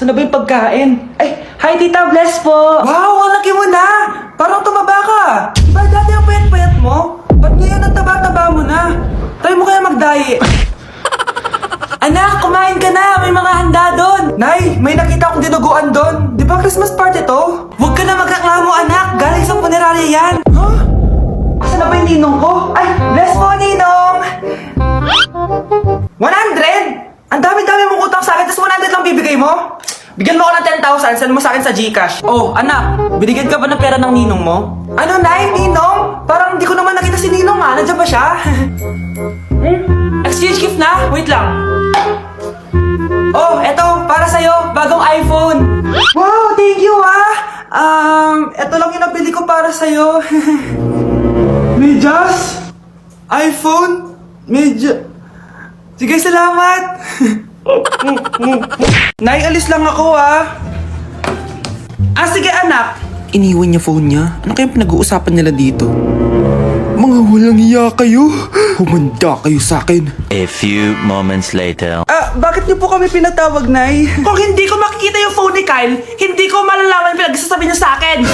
Saan na ba yung pagkain? Ay, hi Tita, bless po! Wow, ang laki mo na! Parang tumaba ka! Diba dati ang payat-payat mo? Ba't ngayon ang taba-taba mo na? Try mo kaya mag-diet? Anak, kumain ka na! May mga handa doon! Nay, may nakita akong dinuguan doon! Di ba Christmas party to? Huwag ka na magreklamo, anak! Galing sa punerarya yan! Huh? Asan na ba yung ninong ko? Ay, bless po, ninong! 100? Ang dami-dami mong utang sa akin, tapos 100 lang bibigay mo? Bigyan mo ako ng 10,000, send mo sa akin sa GCash. Oh, anak, binigyan ka ba ng pera ng ninong mo? Ano, Nay? Ninong? Parang hindi ko naman nakita si ninong ha. Nandiyan ba siya? Exchange gift na? Wait lang. Oh, eto, para sa'yo. Bagong iPhone. Wow, thank you eto lang yung nabili ko para sa'yo. Medyas? iPhone? Sige, salamat. Nay, alis lang ako sige anak. Iniwan niya phone niya. Ano kayang pinag-uusapan nila dito? Mga walang iya kayo. Humanda kayo sa akin. A few moments later. Bakit niyo po kami pinatawag, Nay? Kung hindi ko makikita yung phone ni Kyle, hindi ko malalaman pinagsasabi niya sa akin.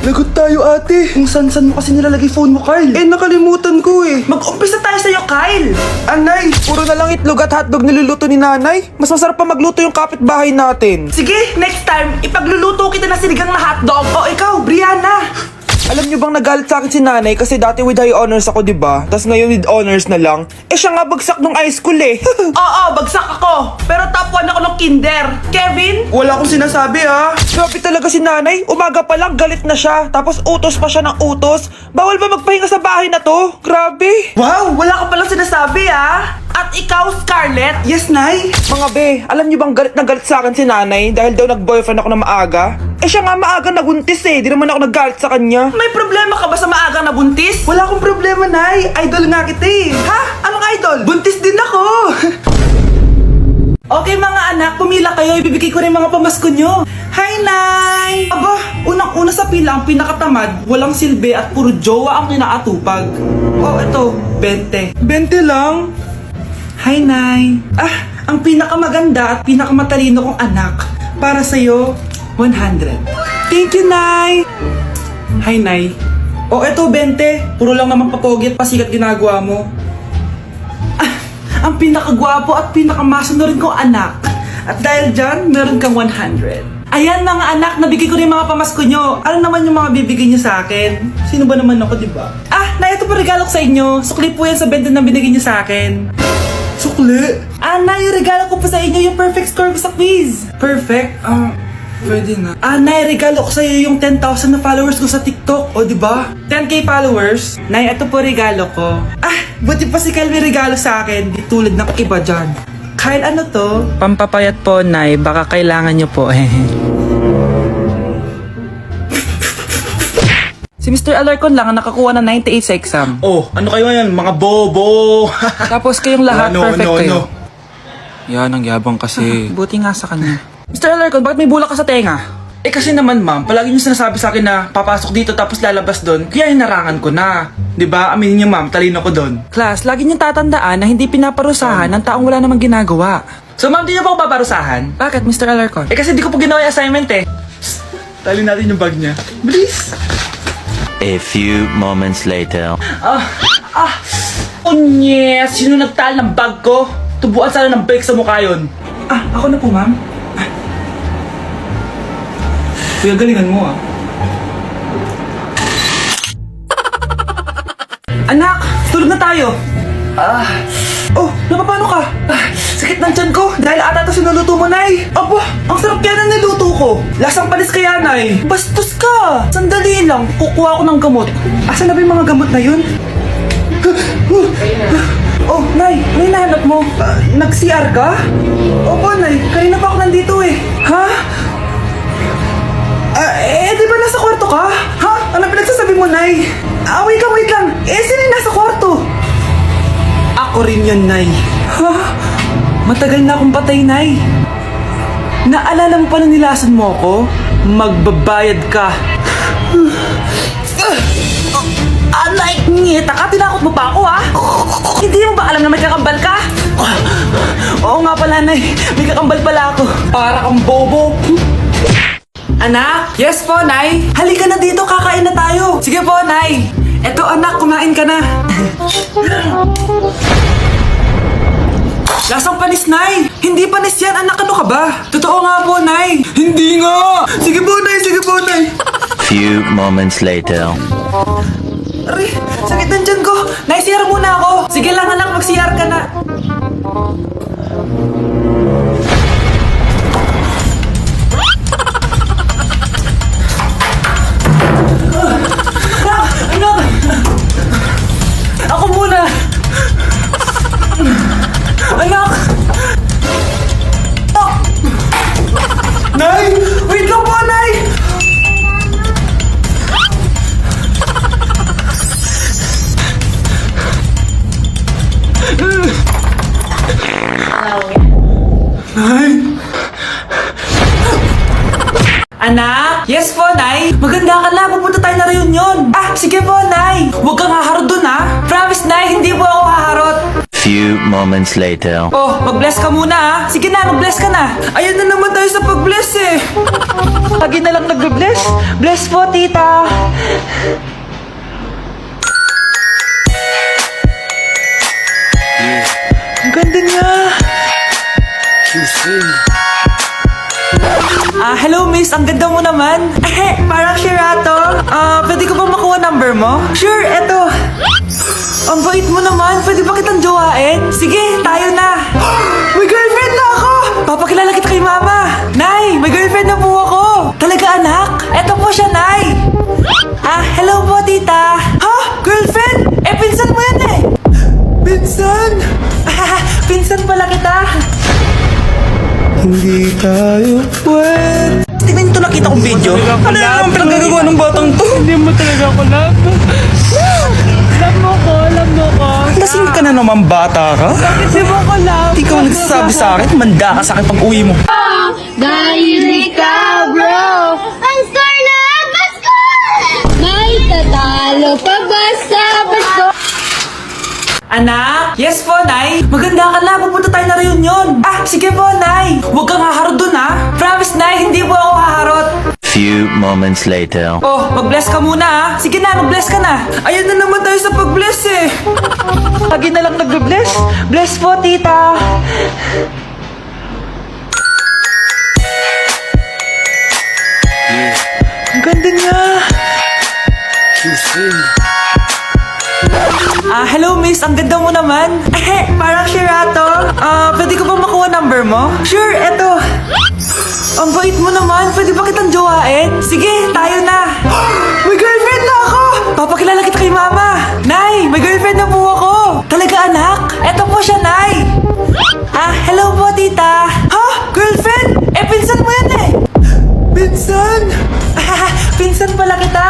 Lagot tayo, ate. Kung san-san mo kasi nilalagay phone mo, Kyle. Nakalimutan ko Mag-umpisa tayo sa'yo, Kyle. Nay, puro na lang itlog at hotdog niluluto ni nanay. Mas masarap pa magluto yung kapitbahay natin. Sige, next time, ipagluluto kita na sinigang na hotdog. O ikaw, Brianna. Alam niyo bang nagalit sa akin si nanay kasi dati with high honors ako, diba? Tapos ngayon with honors na lang. Siya nga bagsak nung high school Oo, bagsak ako. Pero top 1 ako nung kinder. Kevin? Wala akong sinasabi Grabe talaga si nanay. Umaga pa lang galit na siya. Tapos utos pa siya ng utos. Bawal ba magpahinga sa bahay na to? Grabe. Wow, wala ka palang sinasabi At ikaw, Scarlett? Yes, Nay. Mga be, alam niyo bang galit na galit sa akin si nanay dahil daw nag-boyfriend ako na maaga? Siya nga maaga nabuntis Di naman ako naggalit sa kanya. May problema ka ba sa maaga nabuntis? Wala akong problema, Nay. Idol nga kita Ha? Anong idol? Buntis din ako. Okay mga anak, pumila kayo. Ibibigay ko rin mga pamasko nyo. Hi, Nay! Aba, unang-una sa pila ang pinakatamad, walang silbi at puro jowa ang kinaatupag. Oh, ito, 20. 20 lang? Hi, Nay. Ang pinakamaganda at pinakamatalino kong anak. Para sa'yo, 100. Thank you, Nay! Hi, Nay. Oh, eto, 20. Puro lang naman papogi at pasikat ginagawa mo. Ang pinakagwapo at pinakamasunod kong anak. At dahil dyan, meron kang 100. Ayan mga anak, nabigay ko rin mga pamasko nyo. Ano naman yung mga bibigay nyo sa akin? Sino ba naman ako, diba? Nay, ito po regalo ko sa inyo. Sukli po yan sa 20 na binigay nyo sa akin. Sukli? Nay, yung regalo ko po sa inyo yung perfect score ko sa quiz. Perfect? Pwede na. Nay, regalo ko sa'yo yung 10,000 na followers ko sa TikTok. O, diba? 10k followers. Nay, ito po regalo ko. Buti pa si Kyle may regalo sa akin. Di tulad ng iba dyan. Kyle, ano to? Pampapayat po, Nay. Baka kailangan nyo po. Si Mr. Alarcon lang ang nakakuha ng 98 sa exam. Oh, ano kayo yan? Mga bobo! Tapos kayong lahat perfect kayo. Yan, ang yabang kasi. Buti nga sa kanya. Mr. Alarcon, bakit may bulak ka sa tenga? Kasi naman ma'am, palagi niyo sinasabi sa akin na papasok dito tapos lalabas doon, kaya hinarangan ko na. 'Di ba? Aminin niyo ma'am, talino ko doon. Class, lagi niyong tatandaan na hindi pinaparusahan ng taong wala namang ginagawa. So ma'am, di niyo po ako paparusahan? Bakit, Mr. Alarcon? Kasi di ko po ginawa yung assignment Psst, tali natin yung bag niya. Bilis! A few moments later. Unyes! Sino nagtal ng bag ko? Tubuan sana ng bike sa mukha yun. Ako na po, ma'am. Kuya, galingan mo Anak, tulog na tayo. Napapano ka? Sakit ng tiyan ko dahil ata ito sinuluto mo, Nay. Aba, ang sarap kaya na niluto ko. Lasang panis kaya, Nay. Bastos ka. Sandali lang, kukuha ko ng gamot. Asan na ba yung mga gamot na yun? Oh, Nay, ano yung nahanap mo? Nag-CR ka? Opo, Nay, kanina pa ako nandito Ha? Di ba nasa kwarto ka? Ha? Ano pinagsasabi mo, Nay? Wait lang. Sino yung nasa kwarto? Ako rin yun, Nay. Ha? Matagal na akong patay, Nay. Naalala mo pa na nilasan mo ako? Magbabayad ka. Nay, ngita ka? Tinakot mo pa ako, Hindi mo ba alam na may kakambal ka? Oo nga pala, Nay. May kakambal pala ako. Para kang bobo. Anak? Yes po, Nay. Halika na dito, kakain na tayo. Sige po, Nay. Eto, anak, kumain ka na. Lasang panis, Nay. Hindi panis yan, anak. Ano ka ba? Totoo nga po, Nay. Hindi nga. Sige po, Nay. Sige po, Nay. Few moments later. Aray, sakit ng tiyan ko. Nay, CR muna ako. Sige lang, anak. Mag-CR ka na. Anak! Ako muna! Anak! Oh! Nay! Wait lang po, Nay! Nay! Anak? Yes po, Nay. Maganda ka na. Pupunta tayo na reunion. Ah, sige po, Nay. Huwag kang haharot dun, ha? Promise, Nay. Hindi po ako haharot. Few moments later. Oh, mag-bless ka muna, ha? Sige na, mag-bless ka na. Ayan na naman tayo sa pag-bless, eh. Lagi na lang nag-bless. Bless po, tita. Ang ganda niya. Hello miss, ang ganda mo naman. Parang Sherato. Pwede ko ba makuha number mo? Sure, eto. Ang bait mo naman, pwede ba kitang jowain? Sige, tayo na. May girlfriend na ako! Papakilala kita kay mama. Nay, may girlfriend na po ako. Talaga anak? Eto po siya, Nay. Hello po tita. Ha? Girlfriend? Pinsan mo yan eh. Pinsan? Pinsan pala kita. Hindi tayo pwede. Tingnan ito, nakita kong video. Ano naman pinagagawa ng batang to? Hindi mo talaga ako love. Love mo ko. Lasing ka na naman, bata ka. Bakit di mo ko love? Ikaw ang nagsasabi sa akin, manda ka sa akin pag uwi mo. Dahil ikaw, bro, ang star na Pasko! May tatalo pa ba sa Pasko? Anak? Yes po, Nay. Maganda ka na. Pupunta tayo na reunion. Sige po, Nay. Huwag kang haharot dun, ha? Promise, Nay. Hindi po ako haharot. Few moments later. Oh, mag-bless ka muna, ha? Sige na, mag-bless ka na. Ayan na naman tayo sa pag-bless, eh. Lagi na lang nag-bless. Bless po, tita. Ang ganda niya. Hello miss, ang ganda mo naman. Parang Sherato. Pwede ko ba makuha number mo? Sure, eto. Ang bait mo naman, pwede ba kitang jowain? Sige, tayo na. May girlfriend na ako. Papakilala kita kay mama. Nay, may girlfriend na po ako. Talaga anak? Eto po siya, Nay. Hello po tita. Ha? Girlfriend? Pinsan mo yan eh. Pinsan? Pinsan pala kita.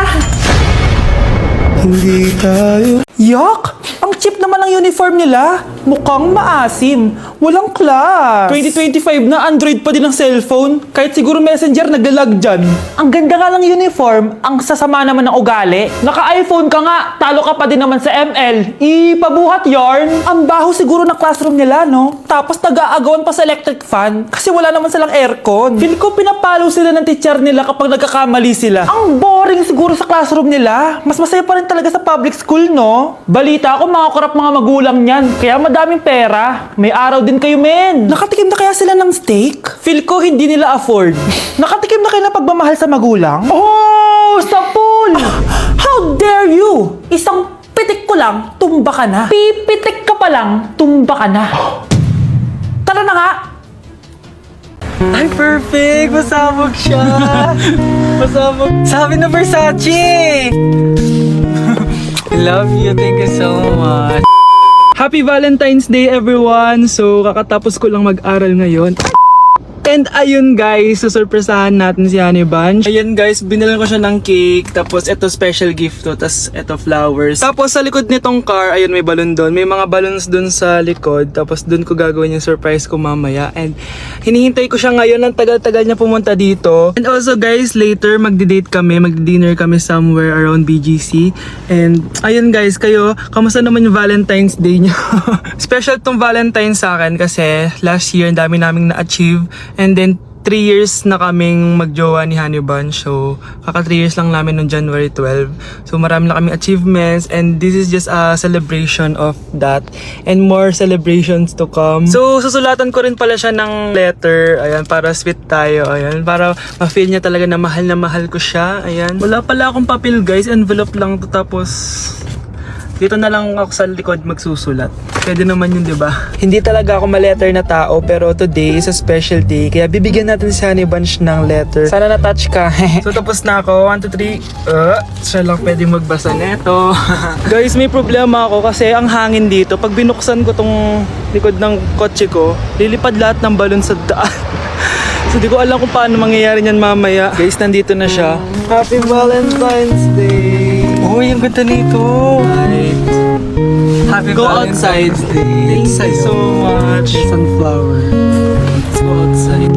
Hindi tayo. Yak! Ang cheap naman ang uniform nila. Mukhang maasim. Walang class. 2025 na, Android pa din ang cellphone. Kahit siguro Messenger naglalag dyan. Ang ganda nga lang uniform. Ang sasama naman ng ugali. Naka-iPhone ka nga. Talo ka pa din naman sa ML. Ipabuhat yarn. Ang baho siguro ng classroom nila, no? Tapos nag-aagawan pa sa electric fan. Kasi wala naman silang aircon. Feel ko pinapalo sila ng teacher nila kapag nagkakamali sila. Ang boring siguro sa classroom nila. Mas masaya pa rin talaga sa public school, no? Balita ako, mga korap mga magulang niyan. Kaya madaming pera. May araw din kayo, men. Nakatikim na kaya sila ng steak? Feel ko hindi nila afford. Nakatikim na kayo ng pagmamahal sa magulang? Oh, sa pool! How dare you? Isang pitik ko lang, tumba ka na. Pipitik ka pa lang, tumba ka na. Tara na nga! Ay, perfect! Masabog siya! Masabog. Sabi na Versace! Love you, thank you so much. Happy Valentine's Day everyone! So, kakatapos ko lang mag-aral ngayon. And ayun guys, susurpresahan natin si Honey Bunch. Ayun guys, binilan ko siya ng cake. Tapos ito special gift to. Tapos ito flowers. Tapos sa likod nitong car, ayun may balon doon. May mga balloons doon sa likod. Tapos doon ko gagawin yung surprise ko mamaya. And hinihintay ko siya ngayon. Ang tagal-tagal niya pumunta dito. And also guys, later magdi-date kami. Magdi-dinner kami somewhere around BGC. And ayun guys, kayo, kamusta naman yung Valentine's Day niyo? Special tong Valentine's sa akin kasi last year ang dami naming na-achieve. And then 3 years na kaming magjowa ni Honey Bunch. So, kaka 3 years lang namin noong January 12. So, marami na kaming achievements and this is just a celebration of that and more celebrations to come. So, susulatan ko rin pala siya ng letter. Ayan, para sweet tayo. Ayan, para ma-feel niya talaga na mahal ko siya. Ayan. Wala pala akong papel guys. Envelope lang to tapos dito na lang ako sa likod magsusulat. Pwede naman yun, di ba? Hindi talaga ako ma-letter na tao, pero today is a special day. Kaya bibigyan natin si Honey Bunch ng letter. Sana na-touch ka. So tapos na ako. 1, 2, 3. Siya lang pwede magbasa neto. Guys, may problema ako kasi ang hangin dito. Pag binuksan ko tong likod ng kotse ko, lilipad lahat ng balon sa daan. So di ko alam kung paano mangyayari niyan mamaya. Guys, nandito na siya. Happy Valentine's Day! Uy, ang ganda nito! Happy Valentine's Day! Thank you so much! Sunflower. Let's go outside.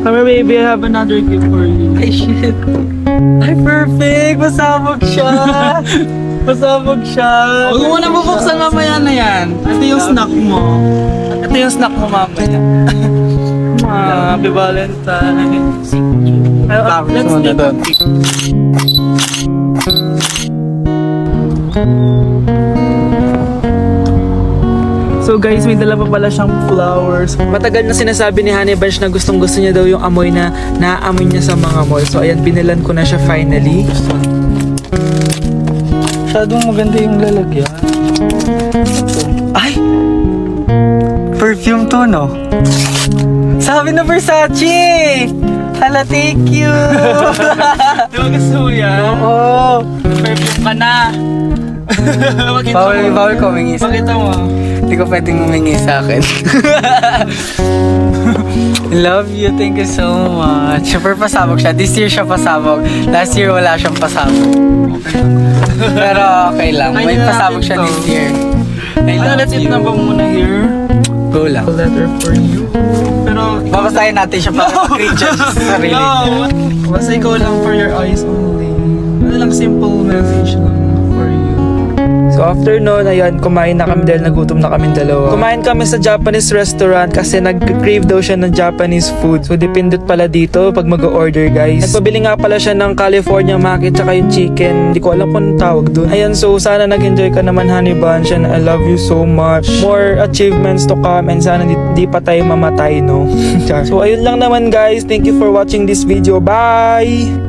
Come here, baby. I have another gift for you. Ay, shit. Ay, perfect! Masabog siya! Masabog siya! Huwag mo na bubuksan mamaya na yan. Ito yung snack mo. Ito yung snack mo mamaya. Happy Valentine's. Let's take a pic. So guys, may dala pa pala siyang flowers. Matagal na sinasabi ni Honey Bunch na gustong gusto niya daw yung amoy na naaamoy niya sa mga mall. So ayan, binilan ko na siya finally. Masyadong maganda yung lalagyan. Ay! Perfume to, no? Sabi na Versace! Hala, thank you! Di ba gusto mo yan? Oo! Perfume ka na! Bawal ko humingi sa Pakita mo. Hindi ko pwedeng humingi sa akin. Love you, thank you so much. Super pasabog siya. This year siya pasabog. Last year wala siyang pasabog. Pero okay lang. May pasabog siya this year. I love Let's eat you. na ba muna here? Go lang. A letter for you. Pero Babasahin natin siya para mag-recharge sa sarili. No! Basta ikaw lang for your eyes only. Ano lang, simple message lang for you. So after noon, ayan, kumain na kami dahil nagutom na kami dalawa. Kumain kami sa Japanese restaurant kasi nag-crave daw siya ng Japanese food. So dependent pala dito pag mag-order guys. Nagpabili nga pala siya ng California Maki tsaka yung chicken. Hindi ko alam kung anong tawag dun. Ayan, so sana nag-enjoy ka naman Honey Bunch and I love you so much. More achievements to come and sana di pa tayo mamatay, no? So ayun lang naman guys. Thank you for watching this video. Bye!